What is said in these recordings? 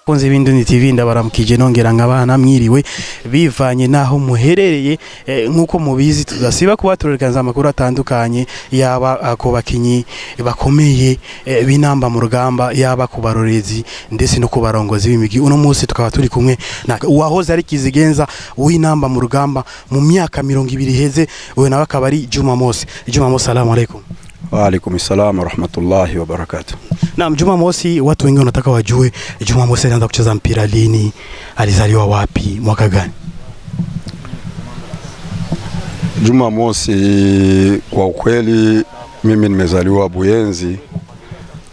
Kunze B'Indundi TV ndabaramukije nongera nk'abana mwiriwe bivanye naho muherereye nkuko mubizi tuzasiba kubatorereza amakuru atandukanye yaba ku bakinyi bakomeye binamba mu rugamba yaba ku barorezi ndetse no ku barongozi b'imigi. Uno munsi tukaba turi kumwe na uwahoze ari kizigenza w'inamba mu rugamba mu myaka 20 heze, we nawe akaba ari Juma Mosi. Juma Mosi, salamu alaykum. Wa alaykum salam wa rahmatullahi wa barakatuh. Naam, Juma Mosi, watu wengi wanataka wajue Juma Mosi alianza kucheza mpira lini, alizaliwa wapi, mwaka gani? Juma Mosi, kwa ukweli mimi nimezaliwa Buyenzi,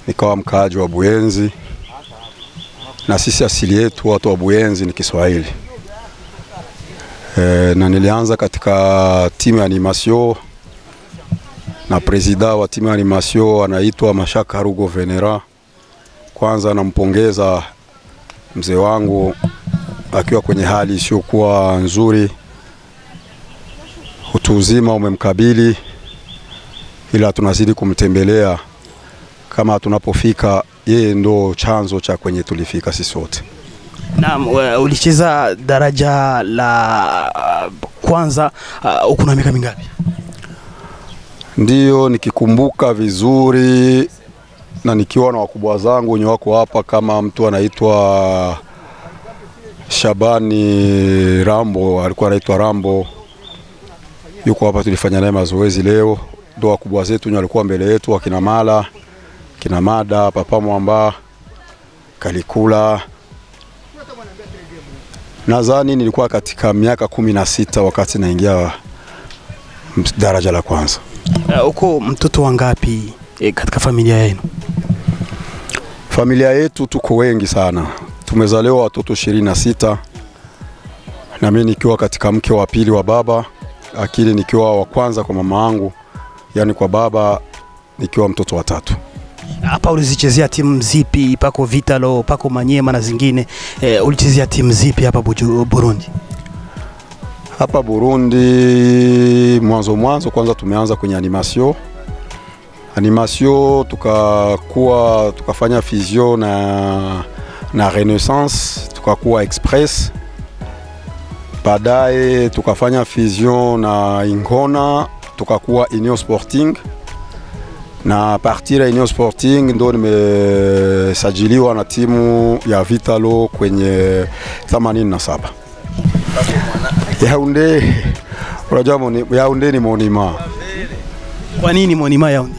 nikawa mkaaji wa Buyenzi, na sisi asili yetu watu wa Buyenzi ni Kiswahili. Na nilianza katika timu ya animation, na presida wa timu ya animation anaitwa Mashaka Rugo Venera. Kwanza nampongeza mzee wangu akiwa kwenye hali isiyokuwa nzuri, utu uzima umemkabili, ila tunazidi kumtembelea. Kama tunapofika yeye ndo chanzo cha kwenye tulifika sisi wote. Naam, ulicheza daraja la kwanza, uko na miaka mingapi? Ndiyo, nikikumbuka vizuri na nikiwa na wakubwa zangu wenye wako hapa, kama mtu anaitwa Shabani Rambo, alikuwa anaitwa Rambo, yuko hapa, tulifanya naye mazoezi leo. Ndo wakubwa zetu wenye walikuwa mbele yetu, wakina Mala, kina Mada, Papa Mwamba, Kalikula. Nadhani nilikuwa katika miaka 16 wakati naingia daraja la kwanza. Uko mtoto wangapi katika familia yenu? Familia yetu tuko wengi sana. Tumezaliwa watoto 26, na mimi nikiwa katika mke wa pili wa baba, akili nikiwa wa kwanza kwa mama yangu, yani kwa baba nikiwa mtoto wa 3. Hapa ulizichezea timu zipi? Pako Vitalo, pako Manyema na zingine. Ulichezea timu zipi hapa Burundi? Hapa Burundi mwanzo kwanza tumeanza kwenye animation. Tukafanya fusion na Renaissance, tukakuwa Express. Baadaye tukafanya fusion na Ingona, tukakuwa Union Sporting. Na partir ya Union Sporting ndo nimesajiliwa na timu ya Vitalo kwenye 87. Yaounde, unajua Yaounde ni monima. Kwa nini monima Yaounde?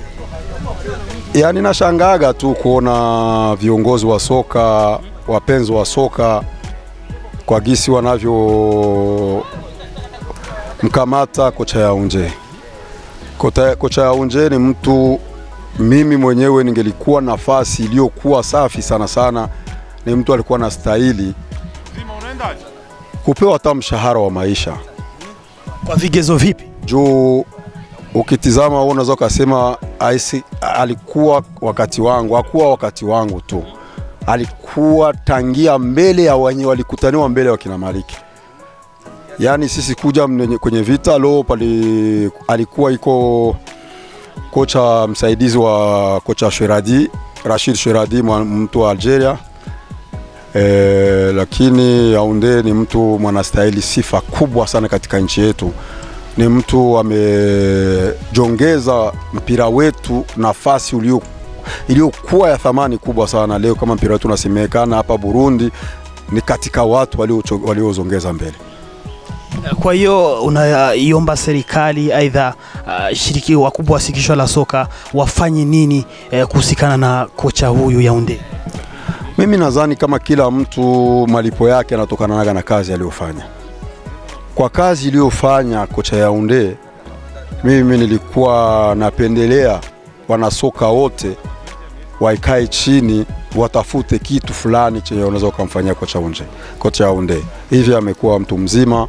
Yani nashangaga tu kuona viongozi wa soka, wapenzi wa soka, kwa gisi wanavyo mkamata kocha Yaounde. Kocha Yaounde ni mtu, mimi mwenyewe ningelikuwa nafasi iliyokuwa safi sana, ni mtu alikuwa na stahili kupewa hata mshahara wa maisha. Kwa vigezo vipi? Juu ukitizama unaweza kusema alikuwa wakati wangu, hakuwa wakati wangu tu. Alikuwa tangia mbele ya wenye walikutaniwa mbele wa kina Maliki. Yani sisi kuja kwenye Vitalo alikuwa iko kocha msaidizi wa kocha Sheradi, Rashid Sheradi, mtu wa Algeria. Lakini Yaounde ni mtu mwanastahili sifa kubwa sana katika nchi yetu. Ni mtu amejongeza mpira wetu nafasi iliyokuwa ya thamani kubwa sana. Leo kama mpira wetu unasemekana hapa Burundi ni katika watu waliozongeza mbele. Kwa hiyo unaiomba serikali aidha shiriki wakubwa wa shirikisho la soka wafanye nini kuhusikana na kocha huyu Yaounde? Mimi nadhani kama kila mtu malipo yake yanatokana na kazi aliyofanya. Kwa kazi aliyofanya kocha Yaounde, mimi nilikuwa napendelea wanasoka wote waikae chini, watafute kitu fulani chenye wanaweza kumfanyia kocha Yaounde. Hivi amekuwa mtu mzima.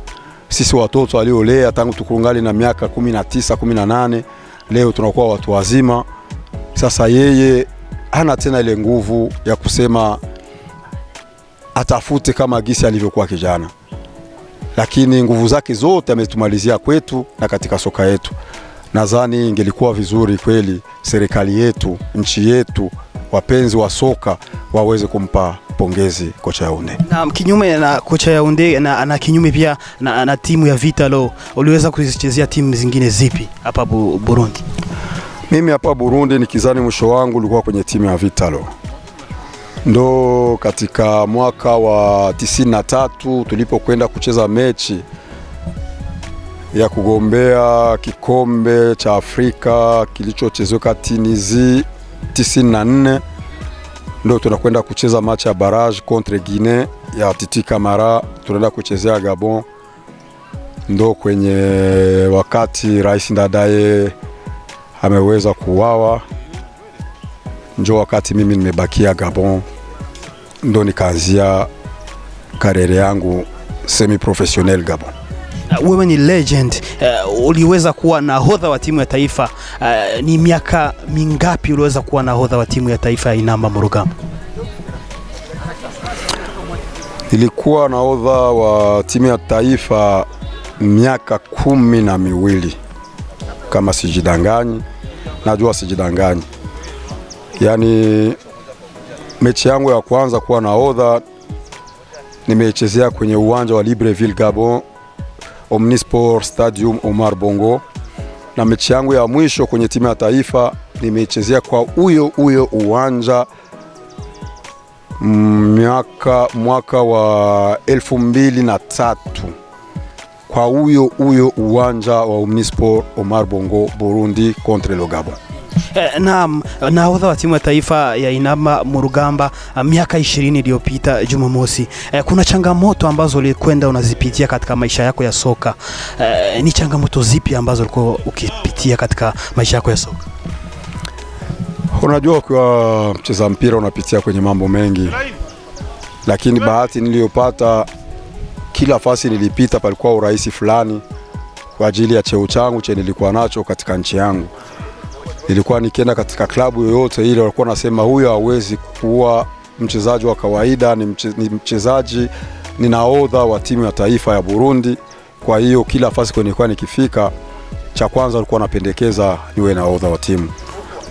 Sisi watoto aliolea tangu tukungali na miaka 19, 18, leo tunakuwa watu wazima. Sasa yeye hana tena ile nguvu ya kusema atafute kama gisi alivyokuwa kijana. Lakini nguvu zake zote ametumalizia kwetu na katika soka yetu. nadhani ingelikuwa vizuri kweli serikali yetu, nchi yetu, wapenzi wa soka waweze kumpa pongezi kocha Yaounde. Na kinyume na kocha Yaounde na kinyume pia na timu ya Vitalo, uliweza kuzichezea timu zingine zipi hapa Burundi? Mimi hapa Burundi nikizani mwisho wangu ulikuwa kwenye timu ya Vitalo. Ndo katika mwaka wa 93 tulipokwenda kucheza mechi ya kugombea kikombe cha Afrika kilichochezeka Tunisie 94, ndo tunakwenda kucheza match ya barrage contre Guinea ya Titi Camara, tunaenda kuchezea Gabon. Ndo kwenye wakati Rais Ndadaye ameweza kuuawa, njo wakati mimi nimebakia Gabon, ndo nikaanzia karere yangu semi professionnel Gabon. Wewe ni legend, uliweza kuwa nahodha wa timu ya taifa. Ni miaka mingapi uliweza kuwa nahodha wa timu ya taifa ya Inamba mu rugamba? Nilikuwa nahodha wa timu ya taifa miaka 12, kama sijidanganyi, najua sijidanganyi. Yani mechi yangu ya kwanza kuwa nahodha nimechezea kwenye uwanja wa Libreville Gabon, Omnisport Stadium Omar Bongo, na mechi yangu ya mwisho kwenye timu ya taifa nimechezea kwa huyo uwanja mwaka wa 2003 kwa huyo uwanja wa Omnisport Omar Bongo, Burundi contre le Gabon. Nahodha wa timu ya taifa ya Inamba mu rugamba miaka 20 iliyopita Jumamosi, kuna changamoto ambazo ulikwenda unazipitia katika maisha yako ya soka. Ni changamoto zipi ambazo ulikuwa ukipitia katika maisha yako ya soka? Unajua kwa mcheza mpira unapitia kwenye mambo mengi, lakini bahati niliyopata kila fasi nilipita palikuwa urahisi fulani kwa ajili ya cheo changu che nilikuwa nacho katika nchi yangu. Nilikuwa nikienda katika klabu yoyote ile walikuwa nasema huyo hawezi kuwa mchezaji wa kawaida, ni mchezaji, ni nahodha wa timu ya taifa ya Burundi. Kwa hiyo kila fasi kwa nilikuwa nikifika, cha kwanza walikuwa napendekeza niwe nahodha wa timu,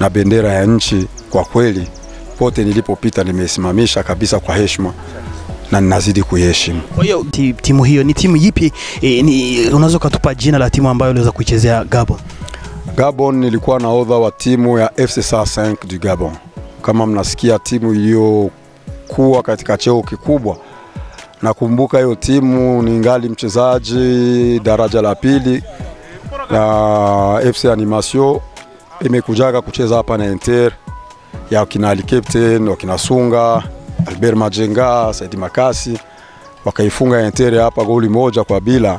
na bendera ya nchi kwa kweli pote nilipopita nimesimamisha kabisa kwa heshima na ninazidi kuheshimu. Kwa hiyo timu hiyo ni timu ipi? Unaweza kutupa jina la timu ambayo uliweza kuichezea Gabon? Gabon nilikuwa nahodha wa timu ya FC 5 du Gabon. Kama mnasikia timu iliyokuwa katika cheo kikubwa. Nakumbuka hiyo timu ningali mchezaji daraja la pili na FC Animation imekujaga kucheza hapa na Inter ya kina Ali Captain, wakina Sunga, Albert Majenga, Saidi Makasi, wakaifunga Inter hapa 1-0,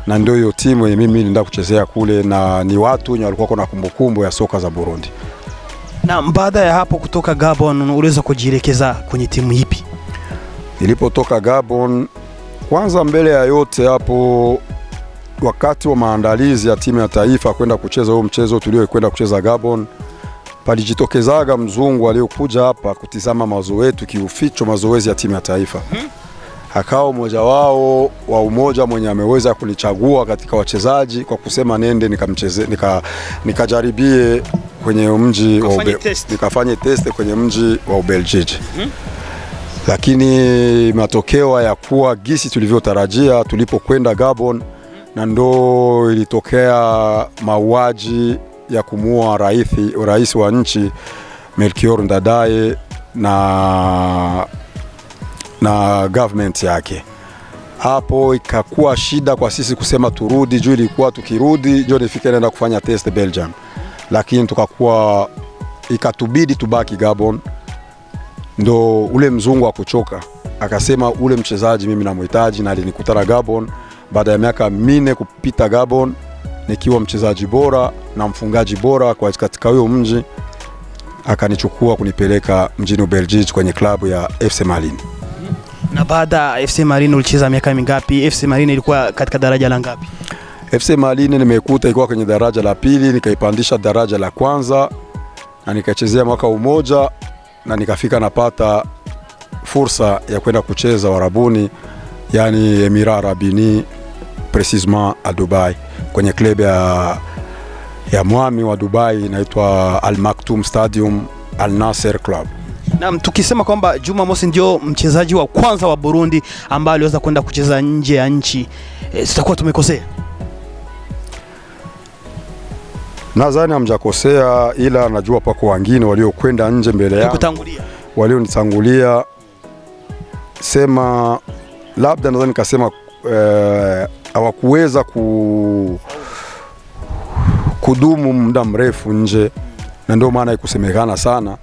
na ndio hiyo timu mimi nilienda kuchezea kule, na ni watu wenye walikuwa na kumbukumbu ya soka za Burundi. Na baada ya hapo kutoka Gabon uliweza kujielekeza kwenye timu ipi? Nilipotoka Gabon, kwanza mbele ya yote hapo, wakati wa maandalizi ya timu ya taifa kwenda kucheza huo mchezo tuliokwenda kucheza Gabon, palijitokezaga mzungu aliyokuja hapa kutizama mazoezi yetu kiuficho, mazoezi ya timu ya taifa. Akao mmoja wao wa umoja mwenye ameweza kunichagua katika wachezaji kwa kusema nende nikajaribie kwenye mji wa nikafanye test kwenye mji wa Ubelgiji. Lakini matokeo ya kuwa gisi tulivyotarajia tulipokwenda Gabon, na ndo ilitokea mauaji ya kumuua rais wa nchi Melchior Ndadaye na government yake. Hapo ikakuwa shida kwa sisi kusema turudi, juu ilikuwa tukirudi juu nifike naenda kufanya test Belgium, lakini tukakuwa ikatubidi tubaki Gabon. Ndo ule mzungu akuchoka akasema ule mchezaji mimi namhitaji, na alinikutana Gabon baada ya miaka 4 kupita Gabon nikiwa mchezaji bora na mfungaji bora kwa katika huyo mji, akanichukua kunipeleka mjini Ubelgiji kwenye klabu ya FC Marine. Na baada FC Marine ulicheza miaka mingapi? FC Marine ilikuwa katika daraja la ngapi? FC Marine nimekuta ilikuwa kwenye daraja la pili, nikaipandisha daraja la kwanza na nikachezea mwaka mmoja, na nikafika napata fursa ya kwenda kucheza Warabuni, yani Emirat Arabini, precisement a Dubai, kwenye klabu ya mwami wa Dubai inaitwa Al Maktoum Stadium Al Nasser Club. Na tukisema kwamba Juma Mosi ndio mchezaji wa kwanza wa Burundi ambaye aliweza kwenda kucheza nje ya nchi, tutakuwa tumekosea? Nadhani hamjakosea, ila najua pako wengine waliokwenda nje mbele yangu, walionitangulia. Sema labda nadhani nikasema hawakuweza kudumu muda mrefu nje, na ndio maana ikusemekana sana,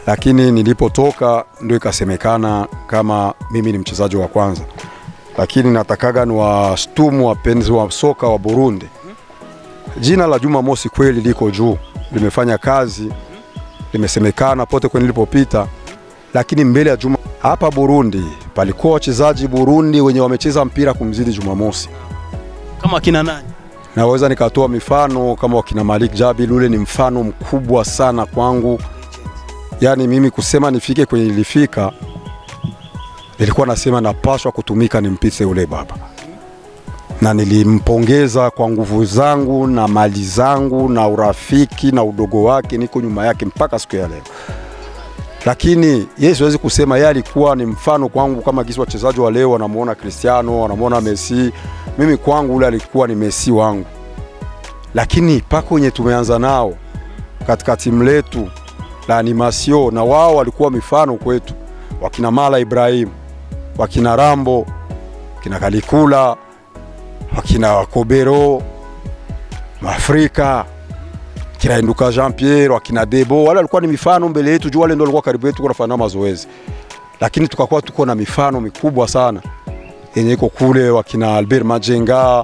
lakini nilipotoka ndio ikasemekana kama mimi ni mchezaji wa kwanza. Lakini natakaga ni washtumu wapenzi wa soka wa Burundi, jina la Juma Mosi kweli liko juu, limefanya kazi, limesemekana pote kwenye nilipopita. Lakini mbele ya Juma hapa Burundi palikuwa wachezaji Burundi wenye wamecheza mpira kumzidi Juma Mosi. Kama kina nani? Naweza nikatoa mifano kama wakina Malik Jabil, ule ni mfano mkubwa sana kwangu. Yani mimi kusema nifike kwenye nilifika, nilikuwa nasema napaswa kutumika nimpite ule baba. Na nilimpongeza kwa nguvu zangu na mali zangu na urafiki na udogo wake, niko nyuma yake mpaka siku ya leo. Lakini yeye siwezi kusema yeye alikuwa ni mfano kwangu kama gisi wachezaji wa leo wanamuona Cristiano, wanamuona Messi. Mimi kwangu ule alikuwa ni Messi wangu. Lakini pako wenye tumeanza nao katika timu letu la animation, na wao walikuwa mifano kwetu, wakina Mala Ibrahim, wakina Rambo, wakina Kalikula, wakina Kobero, Afrika, kina Nduka Jean Pierre, wakina Debo, wale walikuwa ni mifano mbele yetu, juu wale ndio walikuwa karibu yetu kunafanya mazoezi. Lakini tukakuwa tuko na mifano mikubwa sana yenye iko kule, wakina Albert Majenga,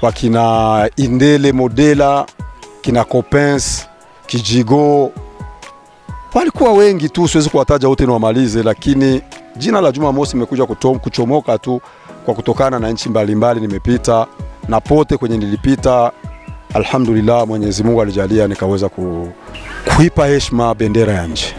wakina Indele Modela, kina Copens, Kijigo, walikuwa wengi tu, siwezi kuwataja wote niwamalize. Lakini jina la Juma Mosi imekuja kuchomoka tu kwa kutokana na nchi mbalimbali nimepita, na pote kwenye nilipita alhamdulillah Mwenyezi Mungu alijalia nikaweza kuipa heshima bendera ya nchi.